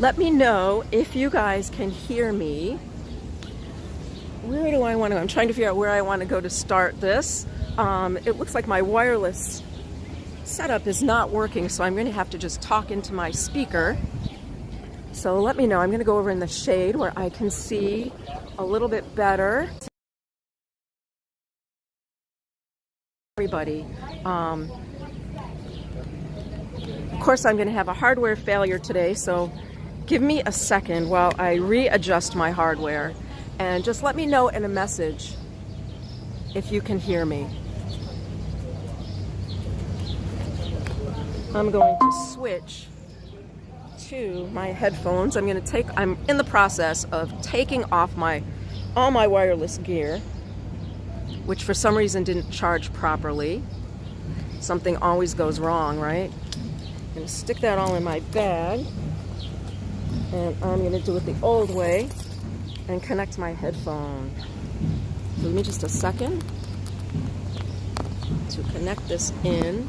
Let me know if you guys can hear me. Where do I want to go? I'm trying to figure out where I want to go to start this. It looks like my wireless setup is not working, so I'm going to have to just talk into my speaker. So let me know. I'm going to go over in the shade where I can see a little bit better. Everybody. Of course, I'm going to have a hardware failure today, so give me a second while I readjust my hardware, and just let me know in a message if you can hear me. I'm going to switch to my headphones. I'm in the process of taking off all my wireless gear, which for some reason didn't charge properly. Something always goes wrong, right? I'm going to stick that all in my bag, and I'm going to do it the old way and connect my headphone. So give me just a second to connect this in.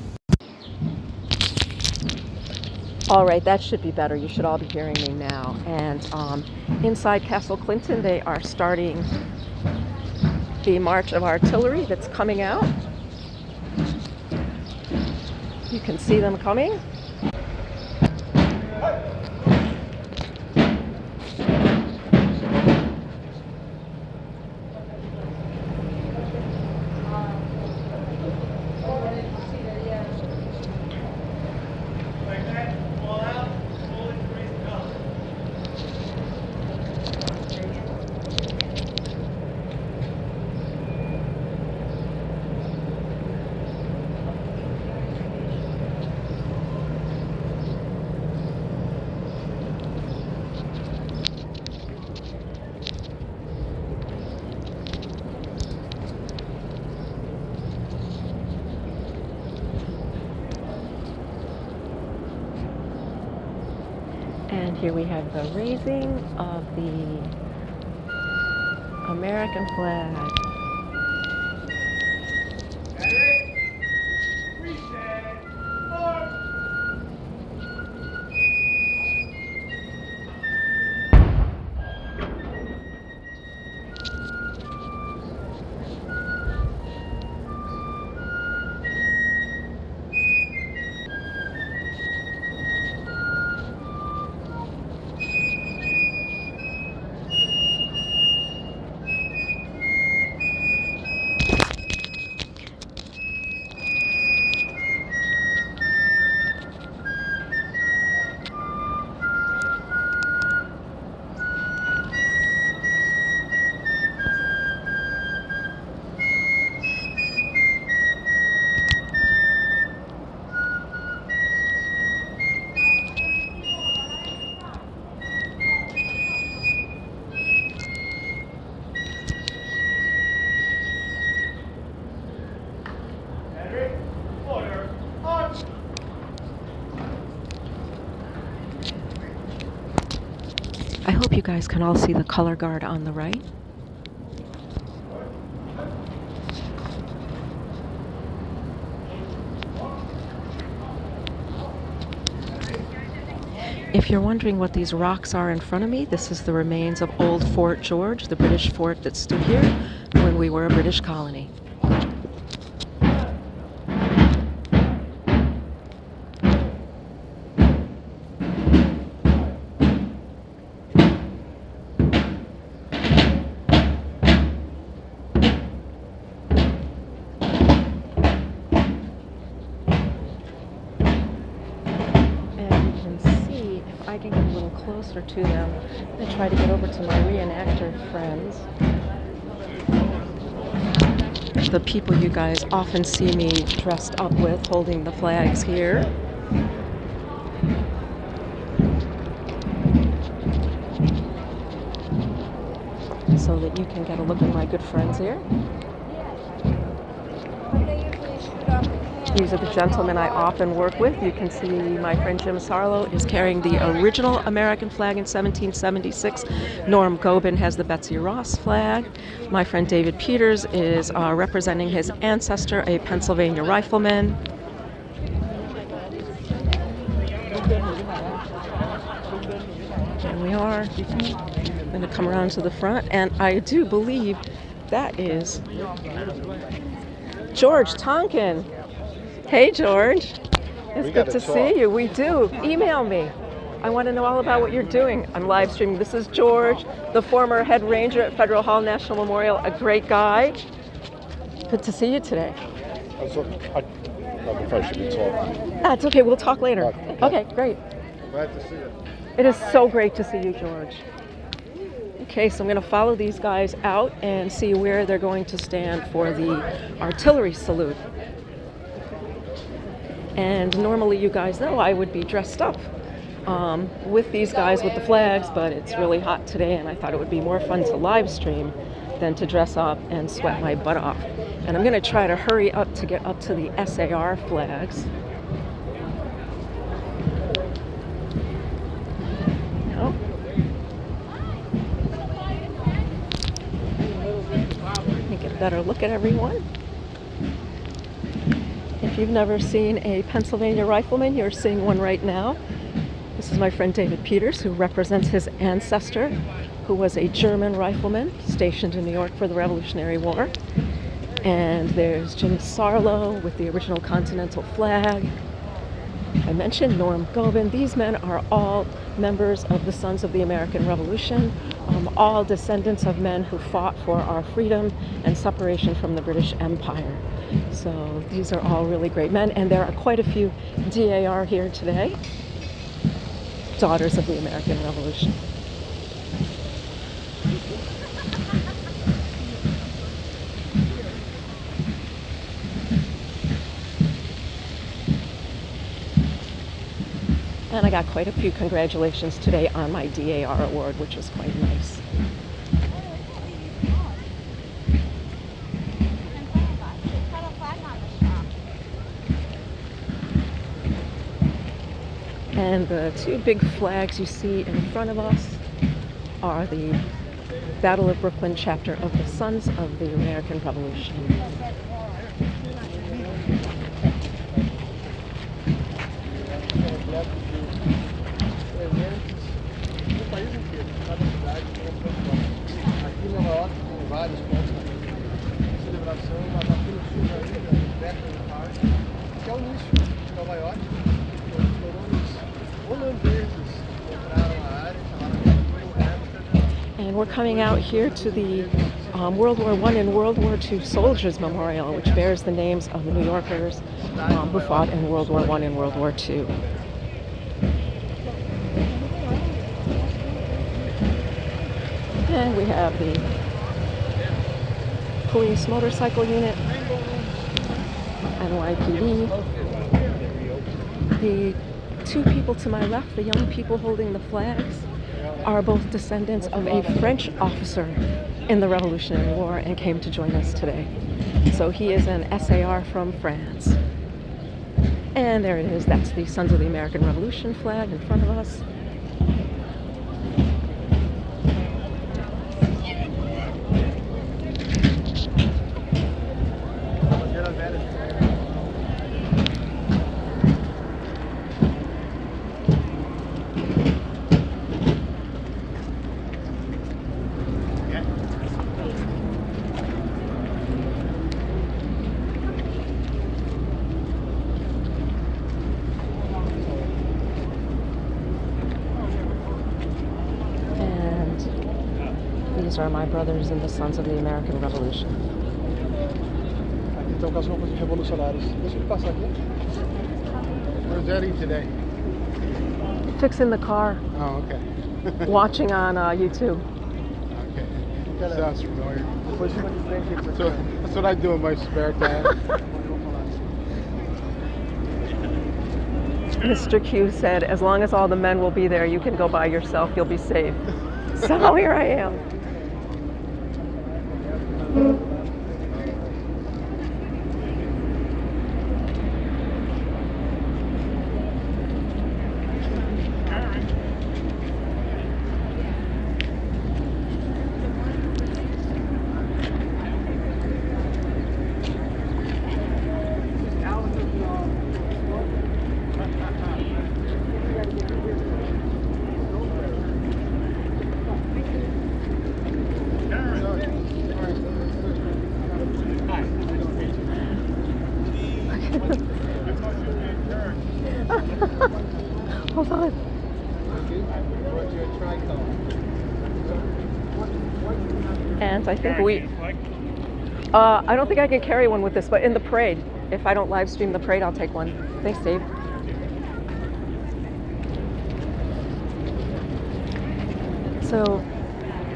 All right, that should be better. You should all be hearing me now. And inside Castle Clinton, they are starting the March of Artillery that's coming out. You can see them coming. And here we have the raising of the American flag. I hope you guys can all see the color guard on the right. If you're wondering what these rocks are in front of me, this is the remains of Old Fort George, the British fort that stood here when we were a British colony. I can get a little closer to them and try to get over to my reenactor friends. The people you guys often see me dressed up with, holding the flags here. So that you can get a look at my good friends here. These are the gentlemen I often work with. You can see my friend Jim Sarlo is carrying the original American flag in 1776. Norm Gobin has the Betsy Ross flag. My friend David Peters is representing his ancestor, a Pennsylvania rifleman. SAR. I'm going to come around to the front, and I do believe that is George Tonkin. Hey, George. It's good to see you. We do. Email me. I want to know all about what you're doing. I'm live streaming. This is George, the former head ranger at Federal Hall National Memorial, a great guy. Good to see you today. I don't know if I should be talking. That's okay. We'll talk later. Okay, great. Glad to see you. It is so great to see you, George. Okay, so I'm going to follow these guys out and see where they're going to stand for the artillery salute. And normally, you guys know I would be dressed up with these guys with the flags, but it's really hot today, and I thought it would be more fun to live stream than to dress up and sweat my butt off. And I'm going to try to hurry up to get up to the SAR flags. No. Let me get a better look at everyone. If you've never seen a Pennsylvania rifleman, you're seeing one right now. This is my friend David Peters, who represents his ancestor, who was a German rifleman stationed in New York for the Revolutionary War. And there's Jim Sarlo with the original Continental flag. I mentioned Norm Gobin. These men are all members of the Sons of the American Revolution, all descendants of men who fought for our freedom and separation from the British Empire. So these are all really great men, and there are quite a few DAR here today, Daughters of the American Revolution. And I got quite a few congratulations today on my DAR award, which was quite nice. And the two big flags you see in front of us are the Battle of Brooklyn chapter of the Sons of the American Revolution. And we're coming out here to the World War I and World War II Soldiers Memorial, which bears the names of the New Yorkers who fought in World War I and World War II. And we have the police motorcycle unit, NYPD. The two people to my left, the young people holding the flags, are both descendants of a French officer in the Revolutionary War and came to join us today. So he is an SAR from France. And there it is. That's the Sons of the American Revolution flag in front of us. These are my brothers in the Sons of the American Revolution. Aqui estão com as roupas de revolucionários. Deixa ele passar aqui. Where's Eddie today? Fixing the car. Oh, okay. Watching on YouTube. Okay. Sounds familiar. So that's what I do in my spare time. Mr. Q said, as long as all the men will be there, you can go by yourself. You'll be safe. So here I am. And I think I don't think I can carry one with this, but in the parade, if I don't live stream the parade, I'll take one. Thanks, Dave. So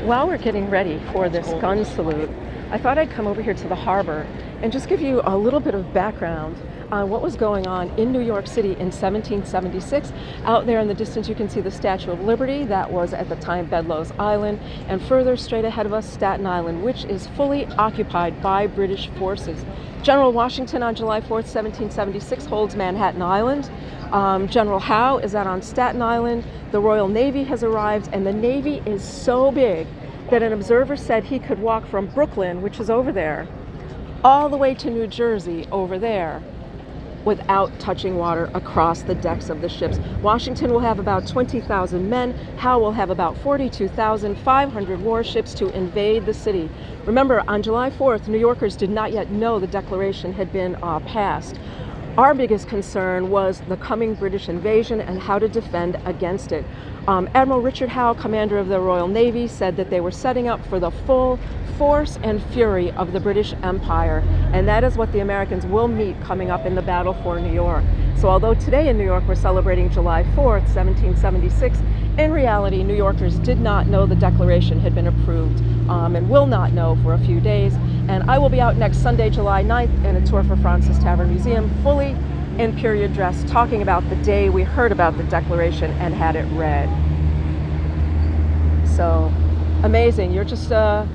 while we're getting ready for this gun salute, I thought I'd come over here to the harbor and just give you a little bit of background on what was going on in New York City in 1776. Out there in the distance you can see the Statue of Liberty. That was at the time Bedloe's Island, and further straight ahead of us Staten Island, which is fully occupied by British forces. General Washington on July 4th, 1776 holds Manhattan Island. General Howe is out on Staten Island. The Royal Navy has arrived, and the Navy is so big that an observer said he could walk from Brooklyn, which is over there, all the way to New Jersey over there without touching water across the decks of the ships. Washington will have about 20,000 men. Howe will have about 42,500 warships to invade the city. Remember, on July 4th, New Yorkers did not yet know the declaration had been passed. Our biggest concern was the coming British invasion and how to defend against it. Admiral Richard Howe, commander of the Royal Navy, said that they were setting up for the full force and fury of the British Empire, and that is what the Americans will meet coming up in the battle for New York. So although today in New York we're celebrating July 4th, 1776, in reality New Yorkers did not know the declaration had been approved and will not know for a few days. And I will be out next Sunday, July 9th, in a tour for Francis Tavern Museum, fully in period dress, talking about the day we heard about the declaration and had it read. So amazing. You're just a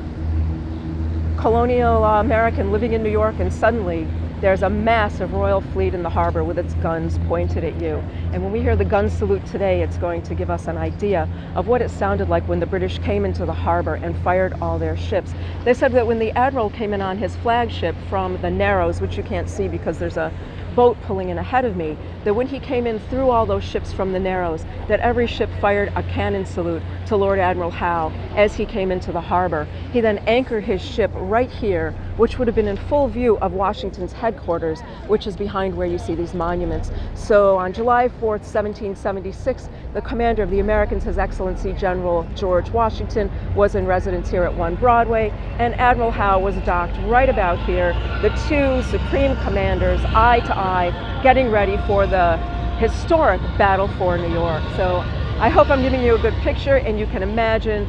colonial American living in New York, and suddenly there's a massive royal fleet in the harbor with its guns pointed at you. And when we hear the gun salute today, it's going to give us an idea of what it sounded like when the British came into the harbor and fired all their ships. They said that when the admiral came in on his flagship from the Narrows, which you can't see because there's a boat pulling in ahead of me, that when he came in through all those ships from the Narrows, that every ship fired a cannon salute to Lord Admiral Howe as he came into the harbor. He then anchored his ship right here, which would have been in full view of Washington's headquarters, which is behind where you see these monuments. So on July 4th, 1776, the commander of the Americans, His Excellency General George Washington, was in residence here at 1 Broadway, and Admiral Howe was docked right about here, the two supreme commanders, eye to eye, getting ready for the historic battle for New York. So I hope I'm giving you a good picture and you can imagine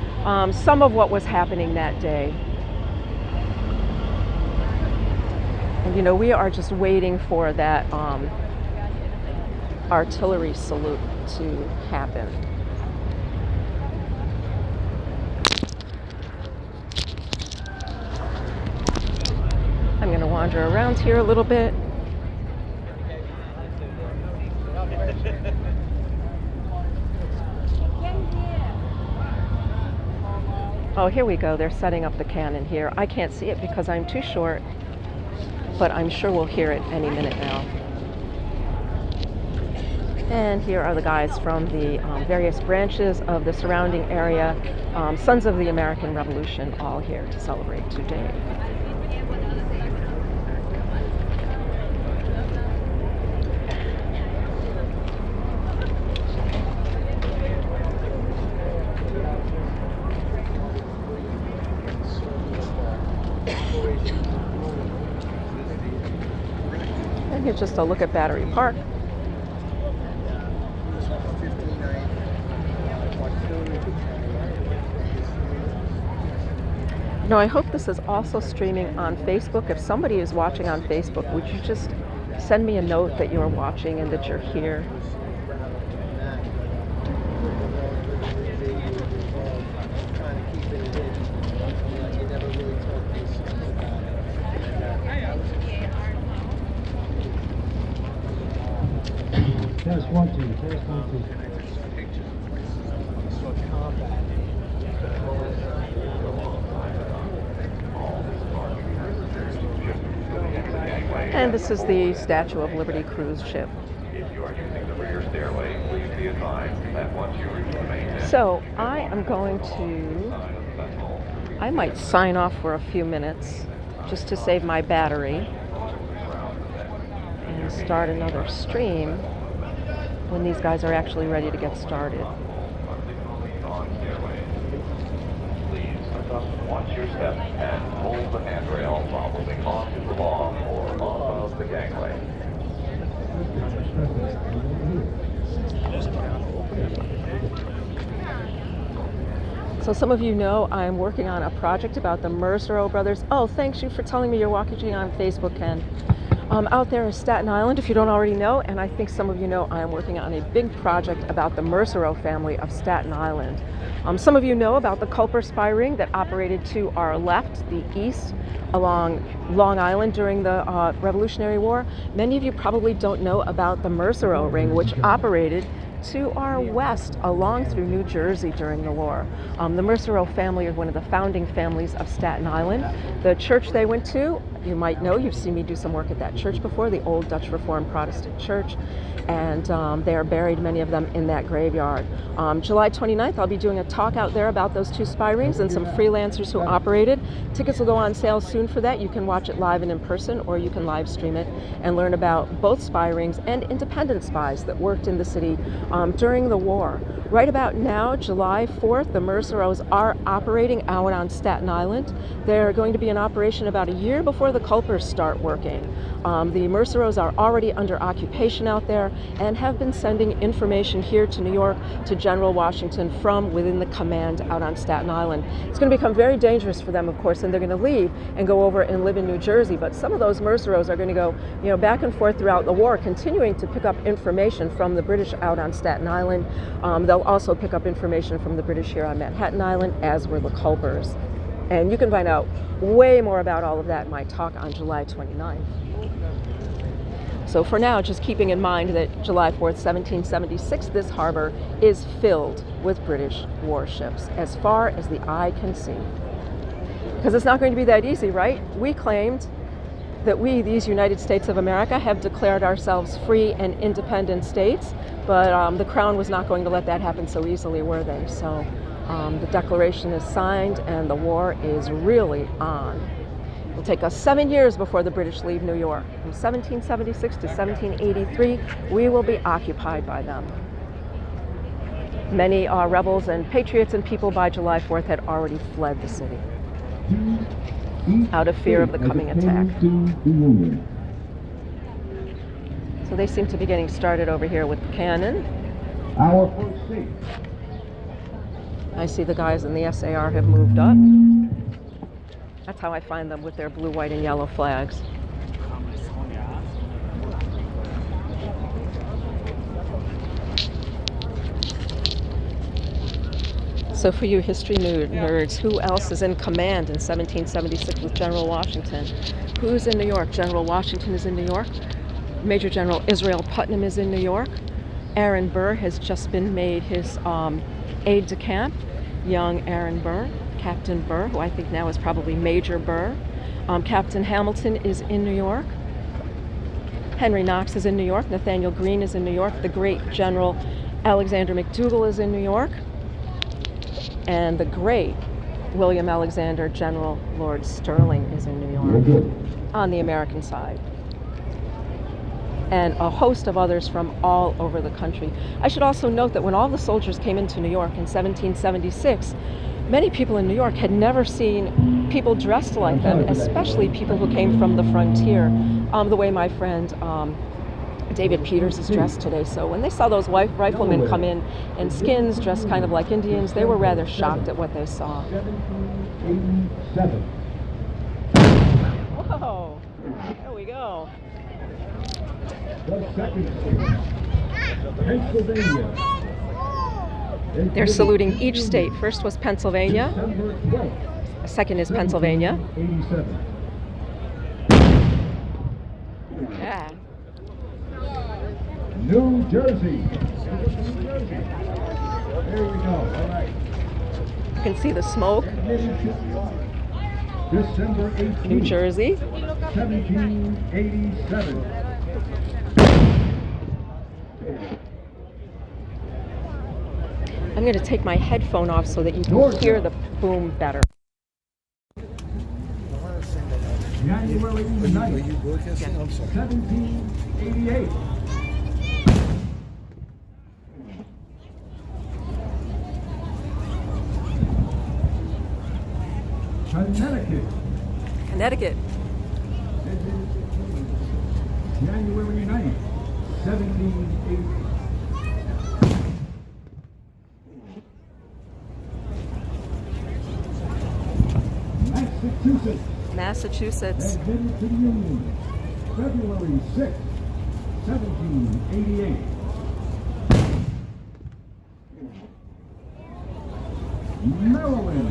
some of what was happening that day. And you know, we are just waiting for that artillery salute to happen. I'm going to wander around here a little bit. Oh, here we go. They're setting up the cannon here. I can't see it because I'm too short, but I'm sure we'll hear it any minute now. And here are the guys from the various branches of the surrounding area, Sons of the American Revolution, all here to celebrate today. And here's just a look at Battery Park. Now, I hope this is also streaming on Facebook. If somebody is watching on Facebook, would you just send me a note that you're watching and that you're here? Test 1, 2, test 1, 2. And this is the Statue of Liberty cruise ship. If you are using the rear stairway, please be advised that once you reach the main deck, So I am going to, I might sign off for a few minutes just to save my battery and start another stream when these guys are actually ready to get started. please Watch your step and hold the handrail while moving onto the lawn or off of the gangway. So some of you know I'm working on a project about the Mercer Brothers. Oh, thanks you for telling me you're watching on Facebook, Ken. Out there in Staten Island, if you don't already know, and I think some of you know, I am working on a big project about the Mercer family of Staten Island. Some of you know about the Culper spy ring that operated to our left, the east, along Long Island during the Revolutionary War. Many of you probably don't know about the Mercer ring, which operated to our west along through New Jersey during the war. The Mercer family are one of the founding families of Staten Island. The church they went to, you might know, you've seen me do some work at that church before, the old Dutch Reformed Protestant church, and they are buried, many of them, in that graveyard. July 29th, I'll be doing a talk out there about those two spy rings and some freelancers who operated. Tickets will go on sale soon for that. You can watch it live and in person, or you can live stream it and learn about both spy rings and independent spies that worked in the city during the war. Right about now, July 4th, the Merceros are operating out on Staten Island. They're going to be in operation about a year before the Culpers start working. The Merceros are already under occupation out there and have been sending information here to New York to General Washington from within the command out on Staten Island. It's going to become very dangerous for them, of course, and they're going to leave and go over and live in New Jersey. But some of those Merceros are going to go, back and forth throughout the war, continuing to pick up information from the British out on Staten Island. They'll also pick up information from the British here on Manhattan Island, as were the Culpers. And you can find out way more about all of that in my talk on July 29th. So for now, just keeping in mind that July 4th, 1776, this harbor is filled with British warships as far as the eye can see. Because it's not going to be that easy, right? We claimed that we, these United States of America, have declared ourselves free and independent states, but the Crown was not going to let that happen so easily, were they? So the Declaration is signed and the war is really on. It'll take us 7 years before the British leave New York. From 1776 to 1783, we will be occupied by them. Many rebels and patriots and people by July 4th had already fled the city out of fear of the coming attack. So they seem to be getting started over here with the cannon. Our first state. I see the guys in the SAR have moved up. That's how I find them, with their blue, white, and yellow flags. So for you history nerds, who else is in command in 1776 with General Washington? Who's in New York? General Washington is in New York. Major General Israel Putnam is in New York. Aaron Burr has just been made his aide-de-camp, young Aaron Burr. Captain Burr, who I think now is probably Major Burr. Captain Hamilton is in New York. Henry Knox is in New York. Nathaniel Greene is in New York. The great General Alexander McDougall is in New York. And the great William Alexander General Lord Sterling is in New York on the American side. And a host of others from all over the country. I should also note that when all the soldiers came into New York in 1776, many people in New York had never seen people dressed like them, especially people who came from the frontier, the way my friend David Peters is dressed today. So when they saw those riflemen come in skins dressed kind of like Indians, they were rather shocked at what they saw. Whoa, there we go. They're saluting each state. First was Pennsylvania. Second is Pennsylvania. Yeah. New Jersey. There we go. All right. You can see the smoke. December 18th, New Jersey. 1787. I'm going to take my headphone off so that you can hear the boom better. January 9th, 1788. Connecticut. Connecticut. January 9th, 1780. Massachusetts. Massachusetts. Admitted to the Union, February 6th, 1788. Maryland.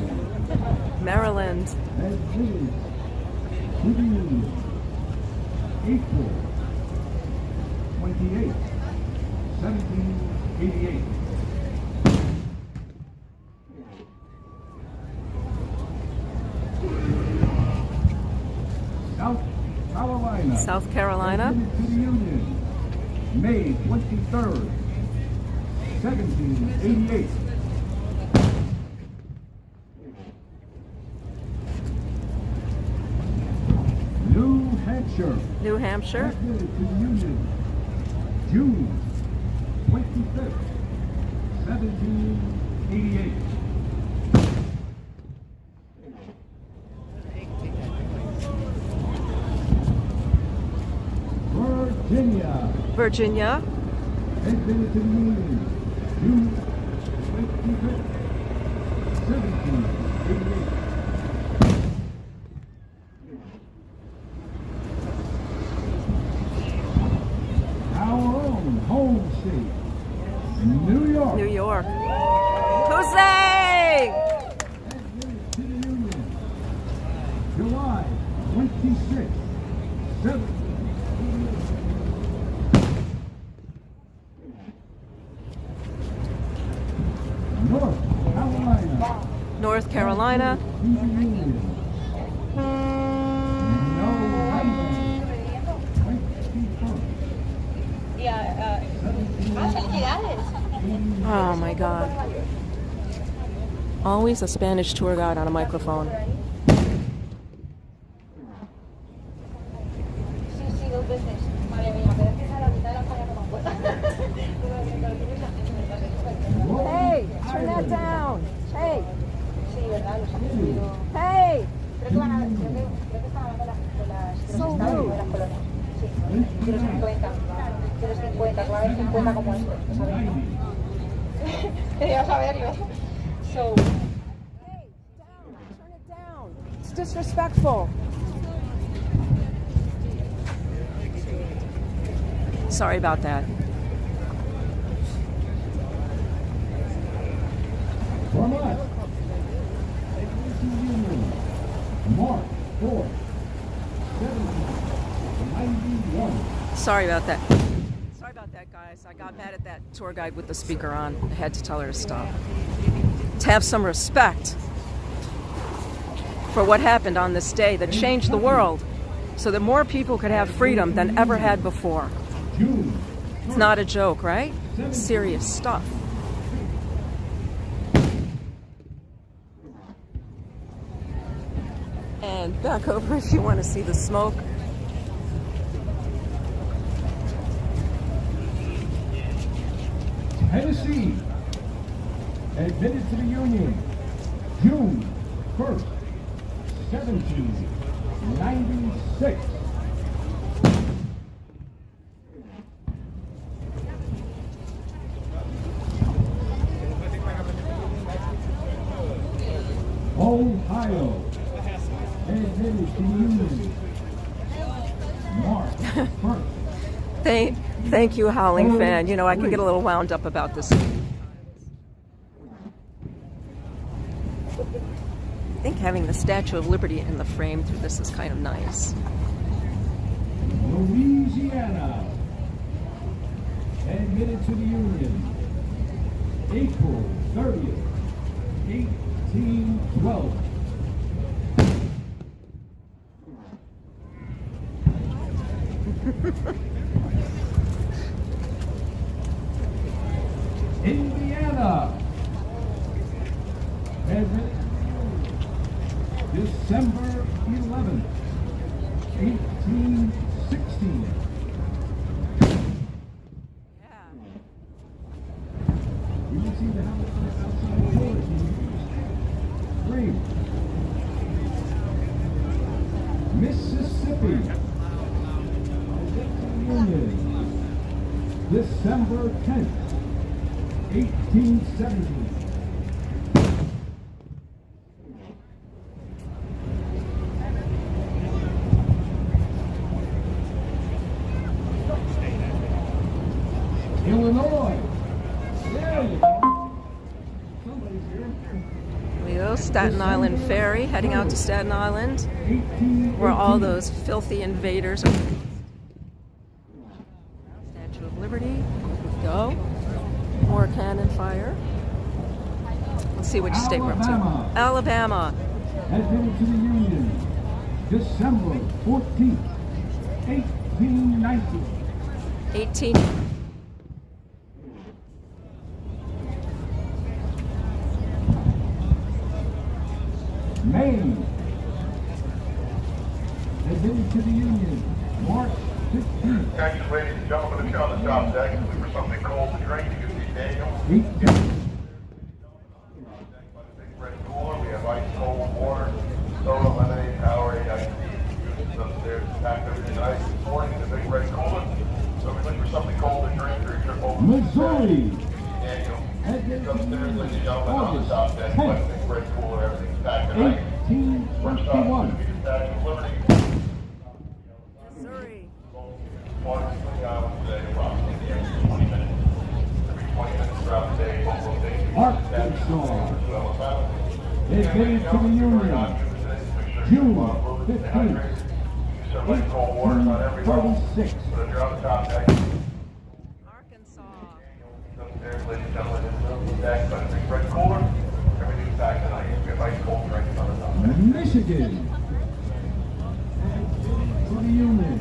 Maryland. Admitted to the Union, April 28th, 1788. South Carolina. South Carolina. Admitted to the Union, May 23rd, 1788. New Hampshire. New Hampshire. Admitted to the Union, June 25th, 1788. Virginia. Virginia. Admitted to the Union, June 25th, 1788. Our own home state, New York. New York. Jose! Admitted to the Union, July 26th, 1788. North Carolina. North Carolina. To the Union. November 21st. Oh my God. Always a Spanish tour guide on a microphone. Hey, turn that down. Hey. Hey. So rude. Quería saberlo. So, Hey, down. Turn it down. It's disrespectful. Sorry about that. Vermont. Union, March 4th, 1791. Sorry about that. Sorry about that, guys. I got mad at that tour guide with the speaker on. I had to tell her to stop. To have some respect for what happened on this day that changed the world so that more people could have freedom than ever had before. June. It's not a joke, right? Serious stuff. And back over if you want to see the smoke. Tennessee. Admitted to the Union, June 1st, 1796. Ohio. Admitted to the Union, March 1st. Thank you, Howling Fan. You know, I can get a little wound up about this. I think having the Statue of Liberty in the frame through this is kind of nice. Louisiana. Admitted to the Union, April 30th, 1812. Indiana. Admitted December 11th, 1816. We received the house outside George. Green. Mississippi. Union. December 10th, 1870. Illinois. There you go. Somebody's here. Here we go, Staten Island Ferry, heading out to Staten Island, where all those filthy invaders are. Statue of Liberty, go. More cannon fire. Let's see which state we're up to. Alabama. Admitted to the Union, December 14th, 1890. 18. Maine. Admitted to the Union, March 15th. Attention, ladies and gentlemen, if you're on the top deck, looking for something cold to drink, you can see Daniel. 18th. Red cooler, we have ice cold water, soda, lemonade, Powerade, iced tea. Units upstairs, packed everything nice this morning in the big red cooler. So if you're looking for something cold to drink, or your trip over Missouri. Daniel. Admitted to Upstairs, the ladies and Union, gentlemen, on the August top deck, 10th, big red cooler, everything's packed tonight. 1821. Statue of Liberty. Missouri. Water swing island today, approximately every 20 minutes. Every 20 minutes throughout the day, both rotations. Arkansas. Alabama. Admitted to the Union, June 15th, 1836. But if you're on the top deck, Arkansas. upstairs, ladies and gentlemen, it's the deck, but a big red cooler. Everything's packed tonight. We have ice cold drinks on the top deck. Michigan. To the Union.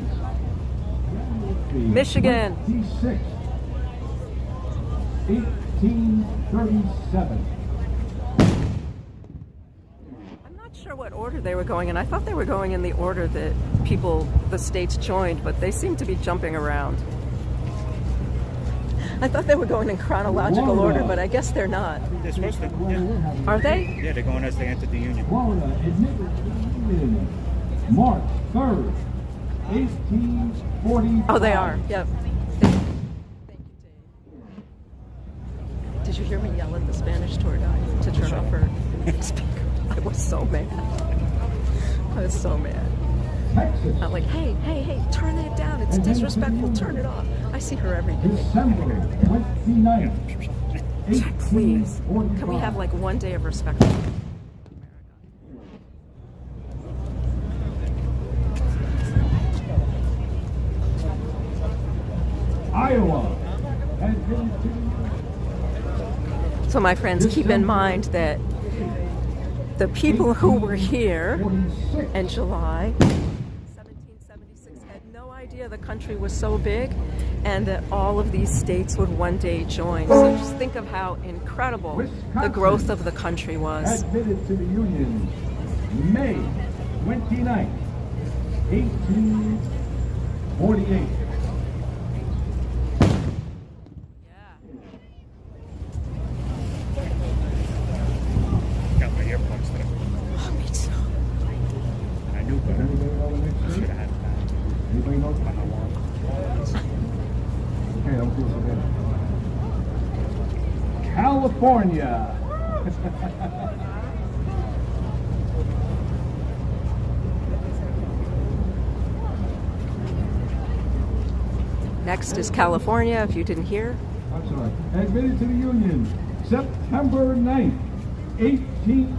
Michigan. 26th, 1837. I'm not sure what order they were going in. I thought they were going in the order that the states joined, but they seem to be jumping around. I thought they were going in chronological order, but I guess they're not. They're supposed to. Yeah. Are they? Yeah, they're going as they entered the Union. Florida admitted to the Union, March 3rd, 1845. Oh, they are. Yep. Thank you, Dave. Did you hear me yell at the Spanish tour guide to turn off her speaker? I was so mad. I was so mad. Texas. I'm like, hey, turn it down. It's disrespectful. Turn it off. I see her every day. December 29th, Please. 1845. Can we have like one day of respect? Iowa admitted to the Union. So my friends, keep in mind that the people who were here 46. in July 1776 had no idea the country was so big and that all of these states would one day join. So just think of how incredible the growth of the country was. Admitted to the Union, May 29th, 1848. Got my earplugs today. Oh, me too. I knew Does better. anybody know the next Should state? have had that. Anybody know? On the wall. Okay, don't feel so bad. California. Next is California, if you didn't hear. I'm sorry. Admitted to the Union, September 9th, 18.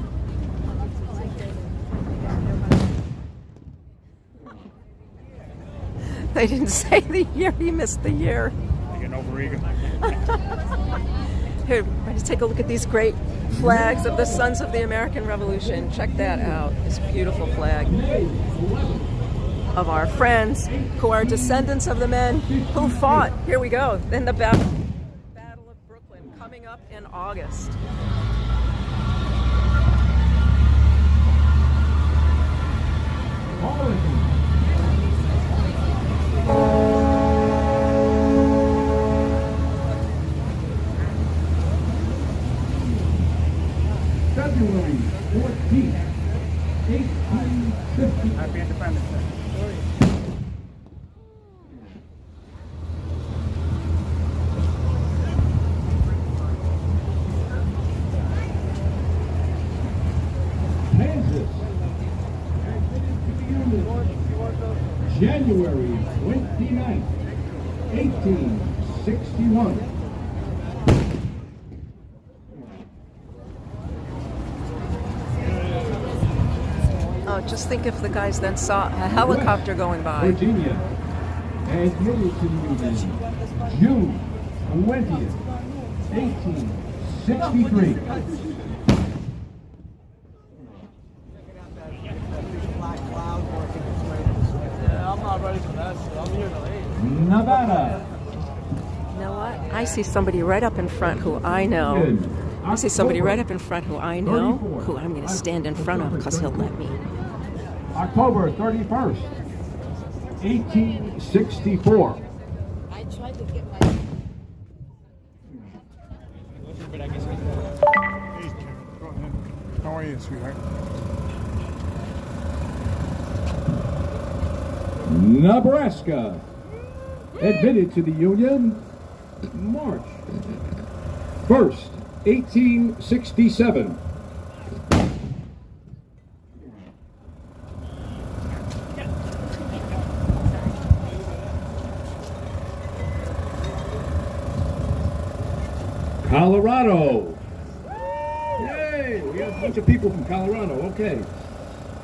They didn't say the year. He missed the year. You're getting overeager. Here, let's take a look at these great flags of the Sons of the American Revolution. Check that out. This beautiful flag of our friends who are descendants of the men who fought. Here we go. In the Battle of Brooklyn, coming up in August. February 14th, 18 Happy Independence Day. Kansas. January 29th, 1861. Oh, just think if the guys then saw a helicopter going by. Virginia. Admitted to the Union. June 20th, 1863. Nevada. You know what? I see somebody right up in front who I know. I see somebody right up in front who I know, who I'm going to stand in front of because he'll let me. October 31st, 1864. I tried to get my. How are you, sweetheart? Nebraska. Admitted to the Union March 1st, 1867. Colorado. Yay! We got a bunch of people from Colorado. Okay.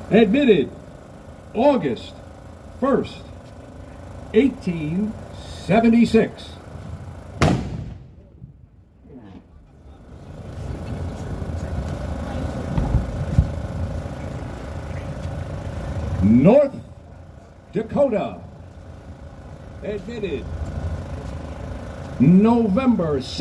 Admitted August 1st, 1876. North Dakota. Admitted November 2nd.